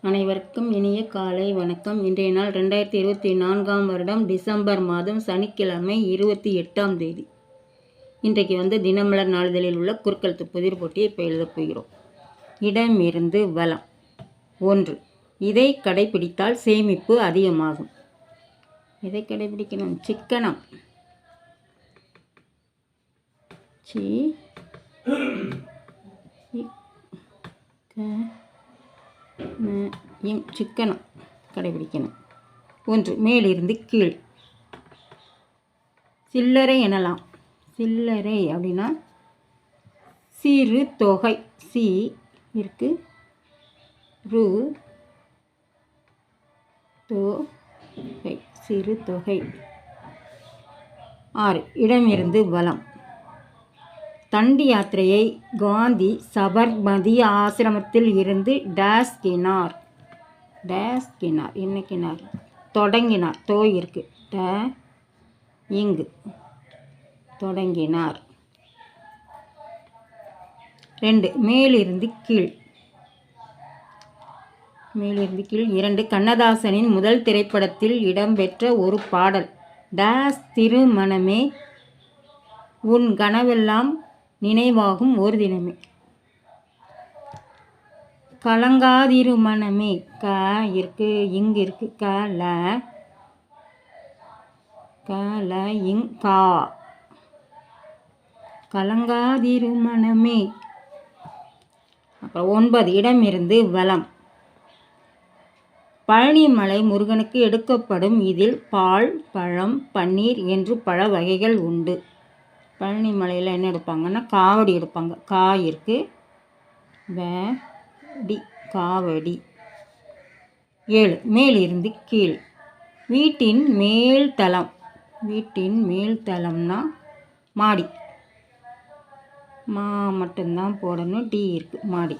அனைவருக்கும் இனிய காலை வணக்கம். இன்றைய நாள் 2024ஆம் வருடம் டிசம்பர் மாதம் சனிக்கிழமை 28ஆம் தேதி. இன்றைக்கு தினமலர் நாளிதழில் உள்ள குறுக்கெழுத்து புதிர் போட்டியை இப்போ எழுதப் போகிறோம். இடமிருந்து வலம். 1. இதை கடைபிடித்தால் சேமிப்பு அதிகமாகும். இதை கடைபிடிக்கணும். சிக்கனம். சிக்கனம் கடைபிடிக்கணும். 1. மேலிருந்து கீழ். சில்லறை எனலாம். சில்லறை அப்படின்னா சிறு தொகை. சி இருக்கு, ரு தொகை, சிறு தொகை. 6. இடமிருந்து வலம். தண்டி யாத்திரையை காந்தி சபர்மதி ஆசிரமத்தில் இருந்து டேஸ்கினார். என்ன கினார்? தொடங்கினார். தோ இருக்கு, இங்கு தொடங்கினார். 2. மேலிருந்து கீழ். 2. கண்ணதாசனின் முதல் திரைப்படத்தில் இடம்பெற்ற ஒரு பாடல். டேஸ் திருமணமே உன் கனவெல்லாம் நினைவாகும் ஒரு தினமே. கலங்காதிருமணமே. க இருக்கு, இங்கு இருக்கு, கல இங் கா. கலங்காதிருமணமே. அப்புறம் 9. இடமிருந்து வலம். பழனிமலை முருகனுக்கு எடுக்கப்படும் இதில் பால், பழம், பன்னீர் என்று பல வகைகள் உண்டு. பழனி மலையில் என்ன எடுப்பாங்கன்னா காவடி எடுப்பாங்க. கா இருக்கு, டி காவடி. 7. மேலிருந்து கீழ். வீட்டின் மேல் தளம். வீட்டின் மேல் தளம்னா மாடி. மா மட்டும்தான் போடணும். டி இருக்கு, மாடி.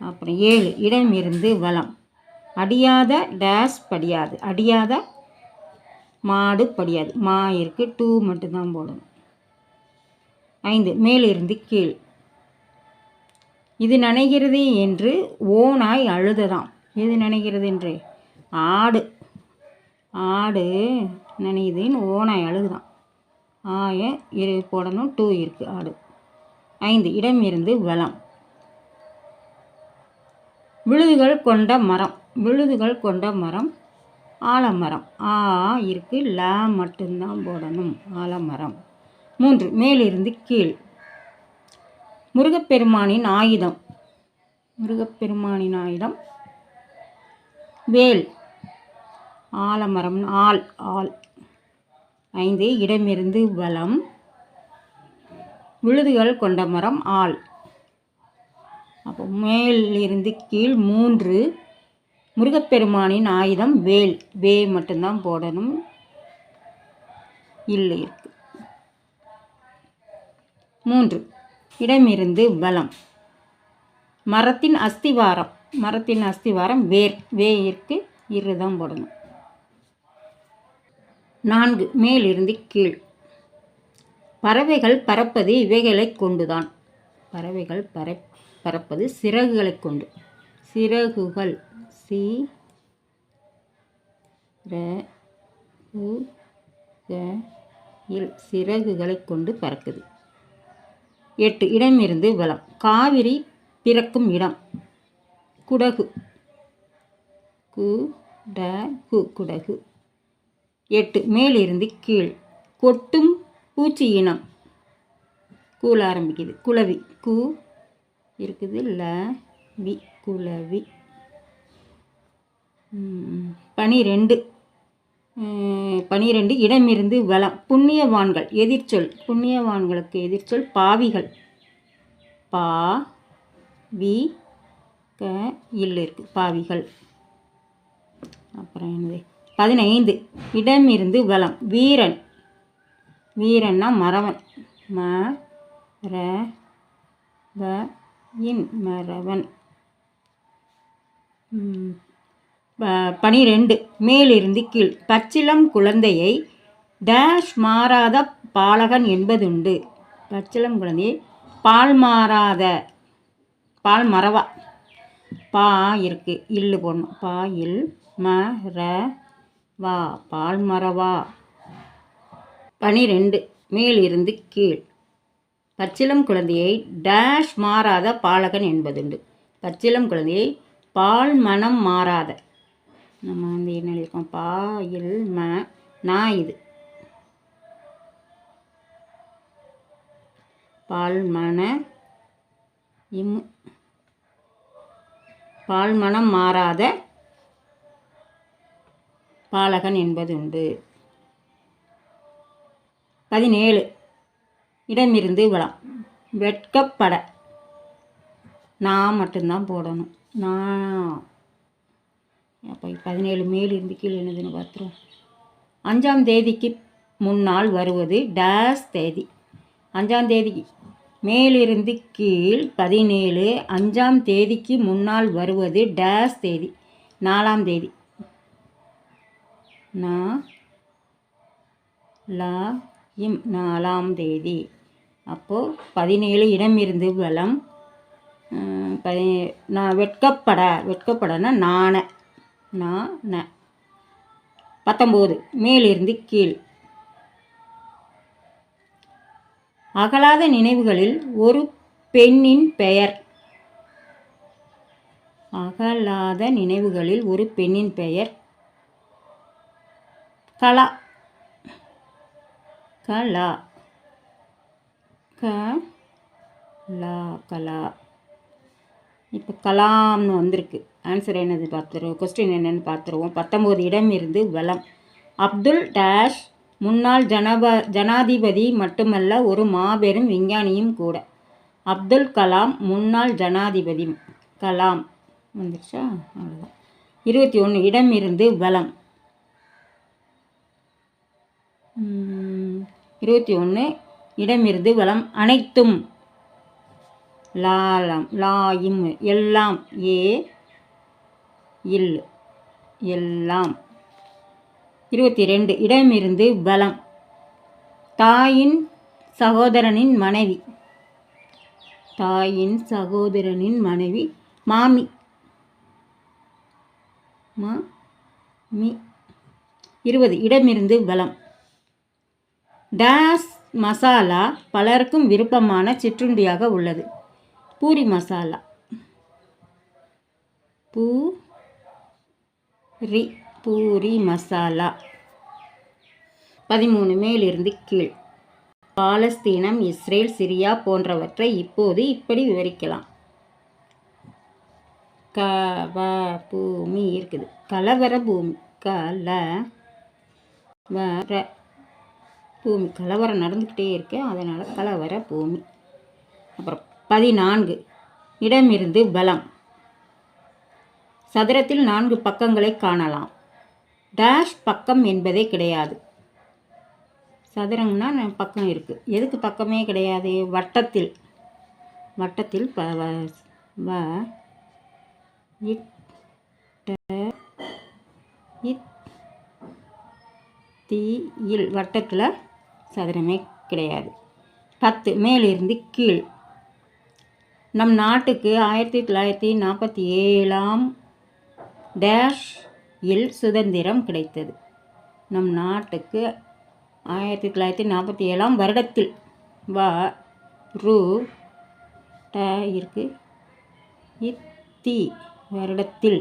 அப்புறம் 7. இடமிருந்து வலம். அடியாத டேஸ் படியாது. அடியாத மாடு படியாது. மா இருக்கு, டூ மட்டும்தான் போடணும். 5. மேலிருந்து கீழ். இது நனைகிறது என்று ஓநாய் அழுததாம். எது நனைகிறது என்று? ஆடு நனையுதுன்னு ஓநாய் அழுகுதான். இரு போடணும். டூ இருக்கு, ஆடு. 5. இடமிருந்து வலம். விழுதுகள் கொண்ட மரம். விழுதுகள் கொண்ட மரம் ஆலமரம். இருக்கு, ல மட்டும்தான் போடணும். ஆலமரம். 3. மேலிருந்து கீழ். முருகப்பெருமானின் ஆயுதம். முருகப்பெருமானின் ஆயுதம் வேல். ஆலமரம் ஆல். 5. இடமிருந்து வலம். விழுதுகள் கொண்ட மரம் ஆல். அப்போ மேலிருந்து கீழ். 3. முருகப்பெருமானின் ஆயுதம் வேல். வே மட்டும்தான் போடணும். இல்லை இருக்கு. 3. இடமிருந்து வலம். மரத்தின் அஸ்திவாரம். மரத்தின் அஸ்திவாரம் வேர். வே இருக்கு, இருதான் போடணும். 4. மேலிருந்து கீழ். பறவைகள் பறப்பது இவைகளை கொண்டுதான். பறவைகள் பறப்பது சிறகுகளை கொண்டு. சிறகுகள். சிறகுகளை கொண்டு பறக்குது. 8. இடமிருந்து வலம். காவிரி பிறக்கும் இடம். குடகு. குடகு. 8. மேலிருந்து கீழ். கொட்டும் பூச்சி இனம். கூல ஆரம்பிக்குது. குளவி. கு இருக்குது, ல வி, குளவி. 12. இடமிருந்து வலம். புண்ணியவான்கள் எதிர்ச்சொல். புண்ணியவான்களுக்கு எதிர்ச்சொல் பாவிகள். பா வி க இல்ல இருக்கு, பாவிகள். அப்புறம் என்னது? 15. இடமிருந்து வலம். வீரன். வீரன்னா மறவன். மறவன். 12. மேலிருந்து கீழ். பச்சிளம் குழந்தையை டேஷ் மாறாத பாலகன் என்பதுண்டு. பச்சிளம் குழந்தையை பால் மறவா பா இருக்குது, இல்லு போடணும். பா இல் ம ர வா, பால் மரவா. 12 மேலிருந்து கீழ். பச்சிளம் குழந்தையை டேஷ் மாறாத பாலகன் என்பதுண்டு. பச்சிளம் குழந்தையை பால் மனம் மாறாத. நம்ம வந்து என்ன எழுதியிருக்கோம்? பா இல் ம நா, இது பால் மன இம், பால் மனம் மாறாத பாலகன் என்பது உண்டு. 17 இடமிருந்து வளம். வெட்கப்பட நான் மட்டும்தான் போடணும். நான் அப்போ 17 மேலிருந்து கீழ் என்னதுன்னு பார்த்துருவோம். 5ஆம் தேதிக்கு முன்னால் வருவது டேஸ் தேதி. 5ஆம் தேதிக்கு மேலிருந்து கீழ் 17 5ஆம் தேதிக்கு முன்னால் வருவது டேஸ் தேதி. 4ஆம் தேதி. நா லா இம், 4ஆம் தேதி. அப்போது 17 இடமிருந்து வளம். நான் வெட்கப்படனா நாண ந. 19 மேலிருந்து கீழ். அகலாத நினைவுகளில் ஒரு பெண்ணின் பெயர். அகலாத நினைவுகளில் ஒரு பெண்ணின் பெயர் கலா. கலா கலா கலா. இப்போ கலாம்னு வந்திருக்கு. ஆன்சர் என்னது பார்த்துருவோம். கொஸ்டின் என்னென்னு பார்த்துருவோம். 19 இடமிருந்து வளம். அப்துல் டேஷ் முன்னாள் ஜனாதிபதி மட்டுமல்ல, ஒரு மாபெரும் விஞ்ஞானியும் கூட. அப்துல் கலாம் முன்னாள் ஜனாதிபதி. கலாம் வந்துருச்சா? அவ்வளோதான். 21 இடமிருந்து வளம். 21 இடமிருந்து வளம். அனைத்தும் லாலம் லாயிம், எல்லாம் ஏ இல், எல்லாம். 22 இடமிருந்து வளம். தாயின் சகோதரனின் மனைவி. தாயின் சகோதரனின் மனைவி மாமி. மாமி. 20 இடமிருந்து வளம். டேஸ் மசாலா பலருக்கும் விருப்பமான சிற்றுண்டியாக உள்ளது. பூரி மசாலா. பூரி மசாலா. 13 மேலிருந்து கீழ். பாலஸ்தீனம், இஸ்ரேல், சிரியா போன்றவற்றை இப்போது இப்படி விவரிக்கலாம். பூமி இருக்குது. கலவர பூமி. கலவர பூமி. கலவரம் நடந்துக்கிட்டே இருக்கு, அதனால் கலவர பூமி. அப்புறம் 14 இடமிருந்து பலம். சதுரத்தில் 4 பக்கங்களை காணலாம். டேஷ் பக்கம் என்பதே கிடையாது. சதுரம்னா பக்கம் இருக்குது. எதுக்கு பக்கமே கிடையாது? வட்டத்தில். வட்டத்தில் வட்டத்தில் சதுரமே கிடையாது. 10 மேலிருந்து கீழ். நம் நாட்டுக்கு 1947 டேஷ் இல் சுதந்திரம் கிடைத்தது. நம் நாட்டுக்கு 1947 வருடத்தில் இருக்கு வருடத்தில்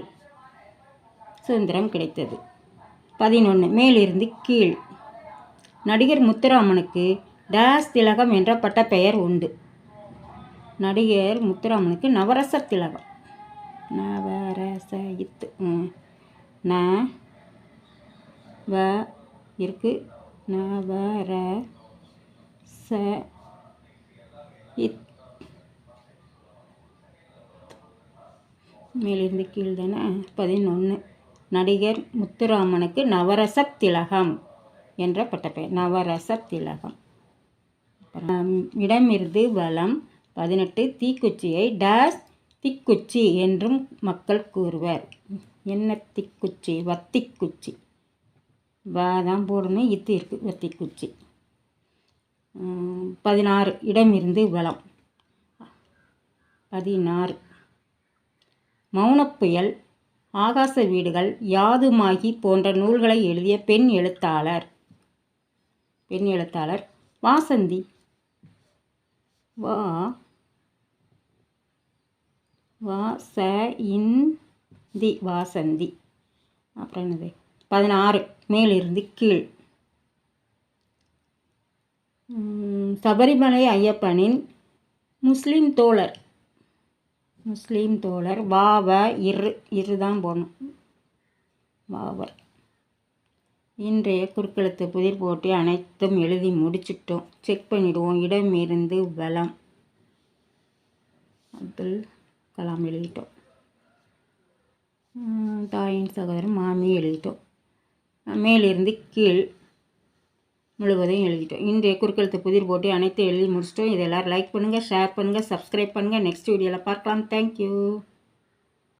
சுதந்திரம் கிடைத்தது. 11 மேலிருந்து கீழ். நடிகர் முத்துராமனுக்கு டேஸ் திலகம் என்ற பட்ட பெயர் உண்டு. நடிகர் முத்துராமனுக்கு நவரச திலகம். நவரச இத்து இருக்கு. நவரச இத் மேலிருந்து கீழ் தானே. 11 நடிகர் முத்துராமனுக்கு நவரச திலகம் என்ற பட்ட பெயர். நவரச திலகம். இடமிருந்து வளம். 18 தீக்குச்சியை டேஸ் திக்குச்சி என்றும் மக்கள் கூறுவர். என்ன திக்குச்சி? வத்திக்குச்சி. தான் போடணும். இத்து இருக்கு. வத்திக்குச்சி. 16 இடமிருந்து வளம். 16 மௌனப்புயல், ஆகாச வீடுகள், யாதுமாகி போன்ற நூல்களை எழுதிய பெண் எழுத்தாளர் வாசந்தி. வாசந்தி. அப்புறம் என்னது? 16 மேலிருந்து கீழ். சபரிமலை ஐயப்பனின் முஸ்லீம் தோழர் தான் போடணும். வாவர். இன்றைய குறுக்கெழுத்து புதிர் போட்டி அனைத்தும் எழுதி முடிச்சிட்டோம். செக் பண்ணிடுவோம். இடமிருந்து வலம் அப்துல் கலாம் எழுதிட்டோம். தாயின் சகோதரன் மாமி எழுதிட்டோம். மேலிருந்து கீழ் முழுவதையும் எழுதிட்டோம். இன்றைய குறுக்கெழுத்து புதிர் போட்டி அனைத்தும் எழுதி முடிச்சிட்டோம். இதை எல்லோரும் லைக் பண்ணுங்கள், ஷேர் பண்ணுங்கள், சப்ஸ்கிரைப் பண்ணுங்கள். நெக்ஸ்ட் வீடியோவில் பார்க்கலாம். தேங்க்யூ.